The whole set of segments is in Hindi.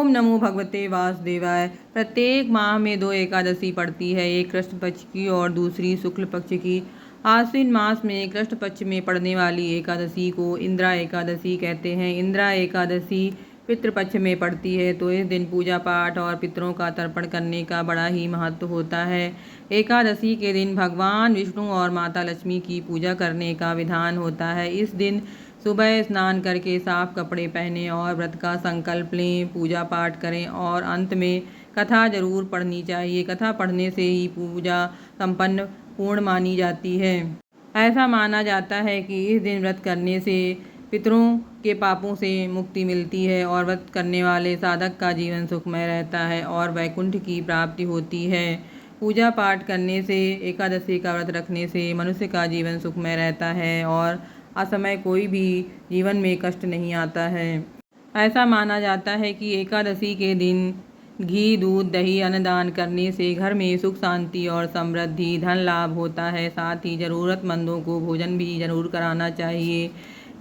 ओम नमो भगवते वासुदेवाय। प्रत्येक माह में 2 एकादशी पड़ती है, एक कृष्ण पक्ष की और दूसरी शुक्ल पक्ष की। आश्विन मास में कृष्ण पक्ष में पड़ने वाली एकादशी को इंद्रा एकादशी कहते हैं। इंद्रा एकादशी पितृपक्ष में पड़ती है, तो इस दिन पूजा पाठ और पितरों का तर्पण करने का बड़ा ही महत्व होता है। एकादशी के दिन भगवान विष्णु और माता लक्ष्मी की पूजा करने का विधान होता है। इस दिन सुबह स्नान करके साफ कपड़े पहनें और व्रत का संकल्प लें, पूजा पाठ करें और अंत में कथा जरूर पढ़नी चाहिए। कथा पढ़ने से ही पूजा संपन्न पूर्ण मानी जाती है। ऐसा माना जाता है कि इस दिन व्रत करने से पितरों के पापों से मुक्ति मिलती है और व्रत करने वाले साधक का जीवन सुखमय रहता है और वैकुंठ की प्राप्ति होती है। पूजा पाठ करने से, एकादशी का व्रत रखने से मनुष्य का जीवन सुखमय रहता है और असमय कोई भी जीवन में कष्ट नहीं आता है। ऐसा माना जाता है कि एकादशी के दिन घी, दूध, दही, अन्नदान करने से घर में सुख शांति और समृद्धि, धन लाभ होता है। साथ ही जरूरतमंदों को भोजन भी जरूर कराना चाहिए।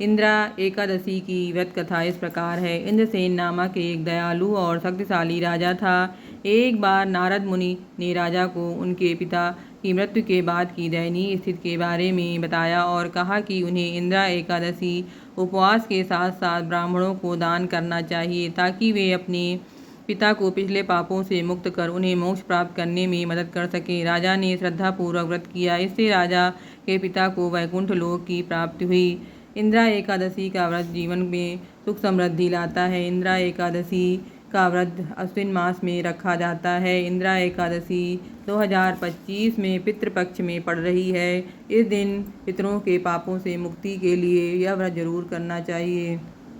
इंद्रा एकादशी की व्रत कथा इस प्रकार है। इंद्रसेन नामक एक दयालु और शक्तिशाली राजा था। एक बार नारद मुनि ने राजा को उनके पिता की मृत्यु के बाद की दयनीय स्थिति के बारे में बताया और कहा कि उन्हें इंद्रा एकादशी उपवास के साथ साथ ब्राह्मणों को दान करना चाहिए, ताकि वे अपने पिता को पिछले पापों से मुक्त कर उन्हें मोक्ष प्राप्त करने में मदद कर सकें। राजा ने श्रद्धापूर्वक व्रत किया। इससे राजा के पिता को वैकुंठ लोक की प्राप्ति हुई। इंद्रा एकादशी का व्रत जीवन में सुख समृद्धि लाता है। इंद्रा एकादशी का व्रत अश्विन मास में रखा जाता है। इंद्रा एकादशी 2025 में पितृपक्ष में पड़ रही है। इस दिन पितरों के पापों से मुक्ति के लिए यह व्रत जरूर करना चाहिए।